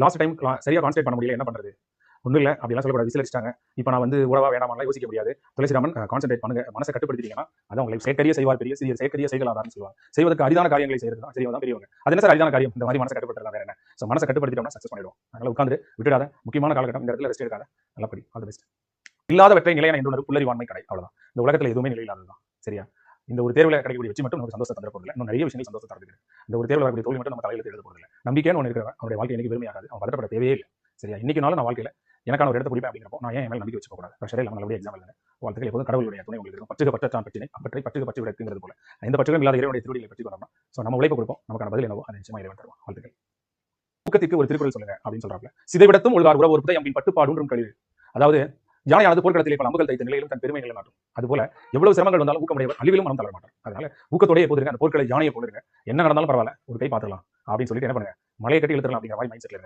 Last time சரியா concentrate பண்ண முடியல, என்ன பண்றது? ஒன்றும் இல்லை அப்படிலாம் சொல்லக்கூடாது, விசிலடிச்சிட்டாங்க. இப்போ நான் வந்து உறவா வேணாமெல்லாம் யோசிக்க முடியாது. துளசிராமன் கான்சென்ட்ரேட் பண்ணுங்க, மனசை கட்டுப்படுத்திட்டீங்கன்னா அதான் உங்களை செயற்கரிய செய்வார் பெரிய, சிறிய செயற்கரிய செய்களாதார்னு சொல்லுவாங்க. செய்வதற்கு அரிதான காரியங்களை செய்யறது தான் செய்வதான் பெரியவங்க. அது என்ன சார் அரிதான காரியம்? இந்த மாதிரி மனசை கட்டுப்படுத்தலாம் வேற என்ன? ஸோ மனசை கட்டுப்படுத்திட்டோம்னா சக்ஸஸ் பண்ணிடுவோம். அதனால உட்காந்து விட்டுடாத, முக்கியமான காலகட்டம், இந்த இடத்துல ரெஸ்ட் எடுக்காத, நல்லா படி, ஆல் தி பெஸ்ட். இல்லாதவற்றை நிலையான என்று புல்லறிவாண்மை கடை, அவ்வளவுதான். இந்த உலகத்துல எதுவுமே நிலையில்லாததுதான், சரியா? இந்த ஒரு தேர்வில் கிடைக்கக்கூடிய வச்சு மட்டும் நமக்கு சந்தோஷம் தர போறதில்லை, இன்னும் நிறைய விஷயங்கள் சந்தோஷம் தரது. இந்த ஒரு தேர்வில் வரக்கூடிய தோல்வி மட்டும் நம்ம தலையில எழுத போறதில்லை. நம்பிக்கைன்னு ஒன்று இருக்கிறவன் அவருடைய வாழ்க்கை இன்னைக்கு பெருமையாகாது, அவன் பதட்டப்பட தேவையே இல்லை, சரியா? இன்னைக்குனாலும் நான் வாழ்க்கையில எனக்கான ஒரு இடத்த பிடிப்பேன் அப்படிங்கிறப்போ நான் ஏன் மேல் நம்பிக்கை வச்சுக்க கூடாது? ப்ரெஷரே இல்லாமல் நல்லபடியாக எக்ஸாம் எழுதுங்க. வாழ்த்துக்கள். எப்போதும் கடவுளுடைய துணை உங்களுக்கு இருக்கும். பற்றுக பற்றான் பிரச்சனை, அப்பற்றை பற்றுக பற்று விடக்குங்கிறது போல எந்த பற்றுகளும் இல்லாத இறைவனுடைய திருவடிகளை பற்றி கொண்டோம்னா ஸோ நம்ம உழைப்பு கொடுப்போம், நமக்கான பதில் என்னவோ அதை நிச்சயமா இறைவன் தருவான். வாழ்த்துக்கள். ஊக்கத்திற்கு ஒரு திருக்குறள் சொல்லுங்க அப்படின்னு சொல்றாங்க. சிதைவிடத்தும் உள்கார் உறவு ஒரு புதையம் பட்டுப்பாடும் கழிவு. அதாவது யானையானது போர்க்களத்திலே பல அம்புகள் தைத்த நிலையிலும் தன் பெருமைகளை நாட்டும். அதுபோல எவ்வளவு சிரமங்கள் வந்தாலும் ஊக்கமுடையவர் அழிவிலும் மனம் தளர மாட்டார். அதனால ஊக்கத்தோடய எப்போது இருங்க, அந்த போர்க்களை யானையை போல இருங்க, என்ன நடந்தாலும் பரவாயில்ல, ஒரு கை பார்த்துக்கலாம் அப்படின்னு சொல்லிட்டு என்ன பண்ணுங்க, மலையை கட்டி இழுத்துறலாம் அப்படிங்கிற மாதிரி மைண்ட் செட்ல இருங்க.